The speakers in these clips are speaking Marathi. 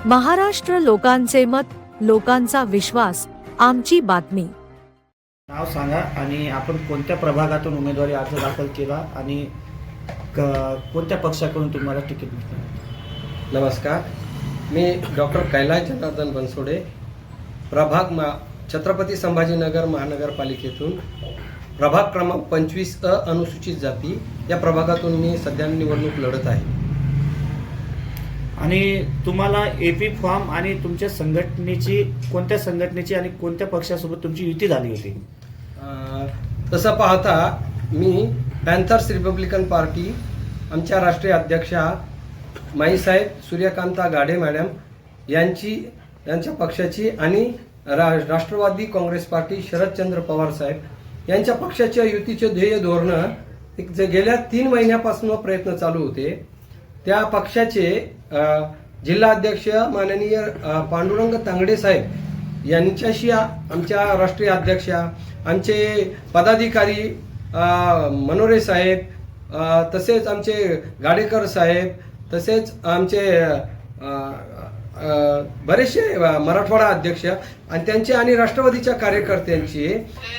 महाराष्ट्र लोकांचे मत, लोकांचा विश्वास, आमची बातमी। नाव सांगा आणि आपण कोणत्या प्रभागातून उमेदवारी अर्ज दाखल केला आणि कोणत्या पक्षाकडून तुम्हाला तिकीट मिळालं? नमस्कार, मी डॉक्टर कैलास जनार्दन बनसोडे, प्रभाग छत्रपती संभाजीनगर महानगरपालिकेतून प्रभाग क्रमांक 25 अनुसूचित जाती या प्रभागातून मी सध्या निवडणूक लढत आहे। आणि तुम्हाला एपी फॉर्म आणि तुमच्या संघटनेची कोणत्या संघटनेची आणि कोणत्या पक्षासोबत तुमची युती झाली होती? तसं पाहता मी पॅन्थर्स रिपब्लिकन पार्टी आमच्या राष्ट्रीय अध्यक्षा माईसाहेब सूर्यकांता गाढे मॅडम यांच्या पक्षाची आणि राष्ट्रवादी काँग्रेस पार्टी शरदचंद्र पवार साहेब यांच्या पक्षाच्या युतीचे ध्येय धोरण जे गेल्या 3 महिन्यापासून प्रयत्न चालू होते, त्या पक्षाचे जिल्हा अध्यक्ष माननीय पांडुरंग तांगडे साहेब यांच्याशी आमच्या राष्ट्रीय अध्यक्षा, आमचे पदाधिकारी मनोरे साहेब, तसेच आमचे गाडेकर साहेब, तसेच आमचे बरेचसे मराठवाडा अध्यक्ष आणि त्यांचे आणि राष्ट्रवादीच्या कार्यकर्त्यांची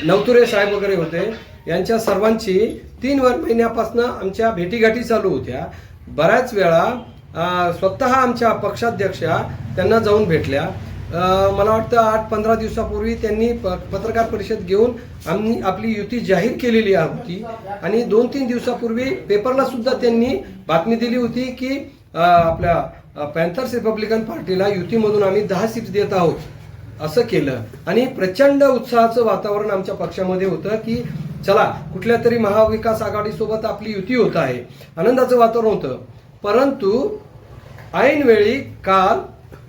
नवतुरे साहेब वगैरे होते, यांच्या सर्वांची 3 महिन्यापासून आमच्या भेटीगाठी चालू होत्या। बऱ्याच वेळा स्वतः आमच्या पक्षाध्यक्षा त्यांना जाऊन भेटल्या। मला वाटतं 8-15 दिवसापूर्वी त्यांनी पत्रकार परिषद घेऊन आम्ही आपली युती जाहीर केलेली होती आणि 2-3 दिवसापूर्वी पेपरला सुद्धा त्यांनी बातमी दिली होती की आपल्या पॅन्थर्स रिपब्लिकन पार्टीला युतीमधून आम्ही 10 सीट्स देत आहोत असं केलं आणि प्रचंड उत्साहाचं वातावरण आमच्या पक्षामध्ये होतं की चला कुठल्या तरी महाविकास आघाडीसोबत आपली युती होत आहे, आनंदाचं वातावरण होतं। परंतु ऐनवेळी काल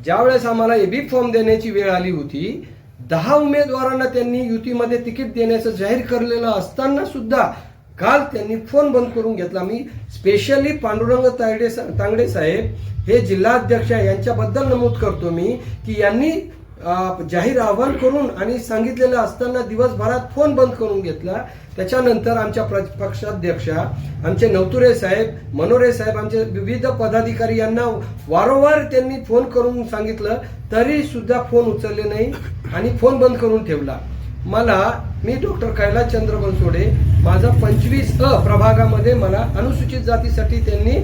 ज्यावेळेस आम्हाला एबी फॉर्म देण्याची वेळ आली होती, 10 उमेदवारांना त्यांनी युतीमध्ये तिकीट देण्याचं जाहीर करलेलं असताना सुद्धा काल त्यांनी फोन बंद करून घेतला। मी स्पेशली पांडुरंग तांगडे साहेब हे जिल्हाध्यक्ष यांच्याबद्दल नमूद करतो मी की यांनी जाहीर आवाहन करून आणि सांगितलेलं असताना दिवसभरात फोन बंद करून घेतला। त्याच्यानंतर आमच्या पक्षाध्यक्षा आमचे नवतुरे साहेब, मनोरे साहेब, आमचे विविध पदाधिकारी यांना वारंवार त्यांनी फोन करून सांगितलं, तरी सुद्धा फोन उचलले नाही आणि फोन बंद करून ठेवला। मी डॉक्टर कैलास चंद्र बनसोडे, माझा 25 प्रभागामध्ये मला अनुसूचित जातीसाठी त्यांनी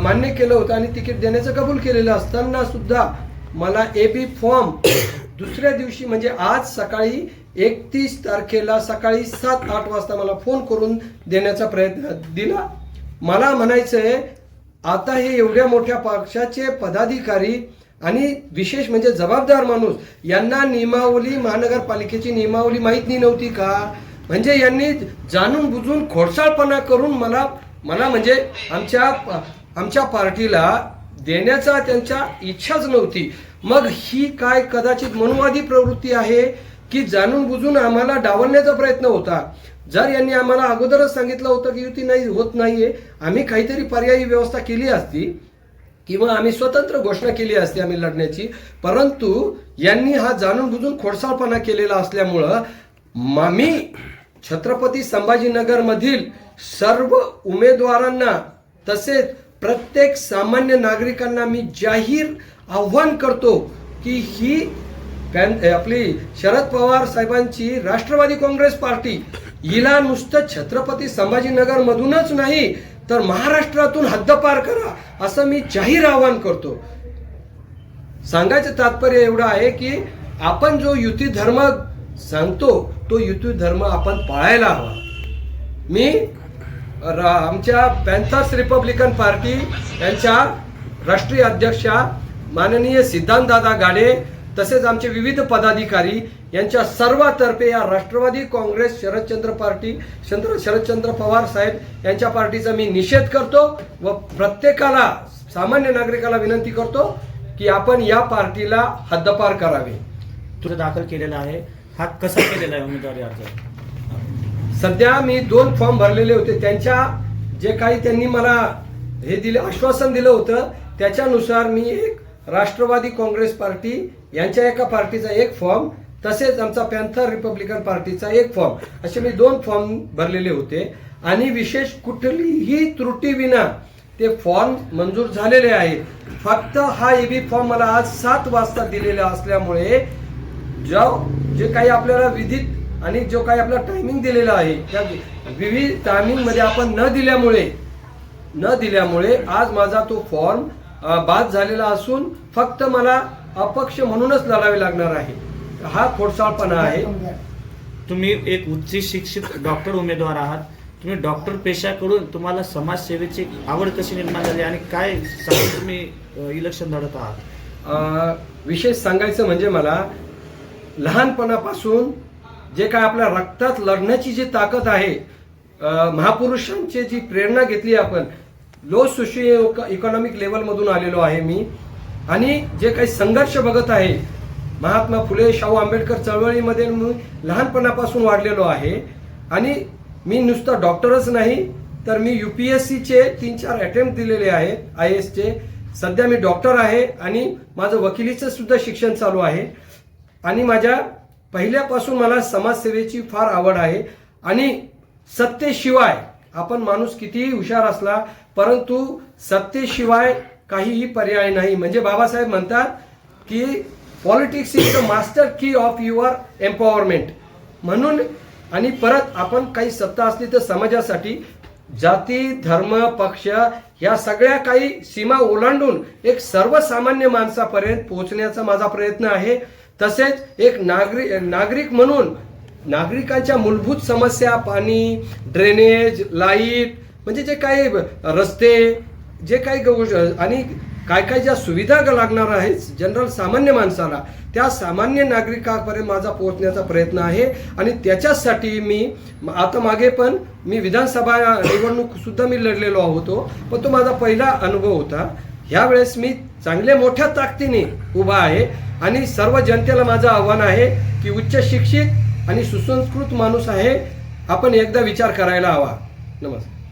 मान्य केलं होतं आणि तिकीट देण्याचं कबूल केलेलं असताना सुद्धा मला एबी फॉर्म दुसऱ्या दिवशी म्हणजे आज सकाळी 31 तारखेला सकाळी 7-8 वाजता मला फोन करून देण्याचा प्रयत्न दिला। मला म्हणायचंय आता हे एवढ्या मोठ्या पक्षाचे पदाधिकारी आणि विशेष म्हणजे जबाबदार माणूस यांना नियमावली, महानगरपालिकेची नियमावली माहीत नव्हती का? म्हणजे यांनी जाणून बुजून खोडसाळपणा करून मला म्हणजे आमच्या पार्टीला देण्याचा त्यांच्या इच्छाच नव्हती। मग ही काय कदाचित मनुवादी प्रवृत्ती आहे की जाणून बुजून आम्हाला डावलण्याचा प्रयत्न होता? जर यांनी आम्हाला अगोदरच सांगितलं होतं की युती नाही होत नाहीये, आम्ही काहीतरी पर्यायी व्यवस्था केली असती किंवा आम्ही स्वतंत्र घोषणा केली असती आम्ही लढण्याची, परंतु यांनी हा जाणून बुजून खोडसाळपणा केलेला असल्यामुळं मी छत्रपती संभाजीनगर मधील सर्व उमेदवारांना तसेच प्रत्येक सामान्य नागरिकांना मी जाहीर आव्हान करतो की ही आपली शरद पवार साहेबांची राष्ट्रवादी काँग्रेस पार्टी हिला नुसतं छत्रपती संभाजीनगर मधूनच नाही तर महाराष्ट्रातून हद्दपार करा असं मी जाहीर आवाहन करतो। सांगायचं तात्पर्य एवढं आहे की आपण जो युती धर्म सांगतो तो युती धर्म आपण पाळायला हवा। मी आमच्या पॅन्थर्स रिपब्लिकन पार्टी यांच्या राष्ट्रीय अध्यक्षा माननीय सिद्धांतदादा गाडे तसेच आमचे विविध पदाधिकारी यांच्या सर्वातर्फे या राष्ट्रवादी काँग्रेस शरदचंद्र पवार साहेब यांच्या पार्टीचा मी निषेध करतो व प्रत्येकाला सामान्य नागरिकाला विनंती करतो की आपण या पार्टीला हद्दपार करावे। तुझं दाखल केलेला आहे, हा कसा केलेला आहे उमेदवारी अर्ज? सध्या मी 2 फॉर्म भरलेले होते, त्यांच्या जे काही त्यांनी मला हे दिले आश्वासन दिलं होतं त्याच्यानुसार मी एक राष्ट्रवादी काँग्रेस पार्टी यांच्या एका पार्टीचा 1 फॉर्म तसेच आमचा पॅन्थर रिपब्लिकन पार्टीचा 1 फॉर्म असे मी 2 फॉर्म भरलेले होते आणि विशेष कुठलीही त्रुटी विना ते फॉर्म मंजूर झालेले आहेत. फक्त हा EB फॉर्म मला आज 7 वाजता दिलेला असल्यामुळे जे काही आपल्याला विधित आणि जो काही आपला टायमिंग दिलेला आहे त्या विविध टायमिंगमध्ये आपण न दिल्यामुळे आज माझा तो फॉर्म बाद झालेला असून फक्त मला अपक्ष म्हणूनच लढावे लागणार आहे. हा खोडसाळपणा आहे. तुम्ही एक उच्च शिक्षित डॉक्टर उमेदवार आहात. तुम्ही डॉक्टर पेशाकडून तुम्हाला समाजसेवेची आवड कशी निर्माण झाली आणि काय सांगून तुम्ही इलेक्शन लढत आहात? विशेष सांगायचं म्हणजे मला लहानपणापासून जे काय आपल्या रक्तात लढण्याची जी ताकद आहे, महापुरुषांची जी प्रेरणा घेतली आपण, लो सोशिओ इकॉनॉमिक लेवलमधून आलेलो आहे मी आणि जे काही संघर्ष बघत आहे महात्मा फुले शाहू आंबेडकर चळवळीमध्ये मी लहानपणापासून वाढलेलो आहे. आणि मी नुसतं डॉक्टरच नाही तर मी UPSCचे 3-4 अटेम्प्ट दिलेले आहेत IASचे. सध्या मी डॉक्टर आहे आणि माझं वकिलीचं सुद्धा शिक्षण चालू आहे. आणि माझ्या पहिल्यापासून मला समाजसेवेची फार आवड आहे. आणि सत्तेशिवाय आपण माणूस कितीही हुशार असला परंतु सत्तेशिवाय काहीही पर्याय नाही. म्हणजे बाबासाहेब म्हणतात की पॉलिटिक्स इज द मास्टर की ऑफ युअर एम्पॉवरमेंट. म्हणून आणि परत आपण काही सत्ता असली तर समाजासाठी जाती धर्म पक्ष या सगळ्या काही सीमा ओलांडून एक सर्वसामान्य माणसापर्यंत पोहोचण्याचा माझा प्रयत्न आहे. तसेच एक नागरिक म्हणून नागरिकांच्या मूलभूत समस्या, पाणी, ड्रेनेज, लाईट, म्हणजे जे काही रस्ते, जे काही आणि काय ज्या सुविधा लागणार आहेत जनरल सामान्य माणसाला, त्या सामान्य नागरिकापर्यंत माझा पोहोचण्याचा प्रयत्न आहे. आणि त्याच्यासाठी मी आता मागे पण मी विधानसभा निवडणूक सुद्धा मी लढलेलो होतो, पण तो माझा पहिला अनुभव होता. ह्यावेळेस मी चांगल्या मोठ्या ताकदीने उभा आहे आणि सर्व जनतेला माझं आव्हान आहे की उच्च शिक्षित आणि सुसंस्कृत माणूस आहे, आपण एकदा विचार करायला हवा. नमस्कार.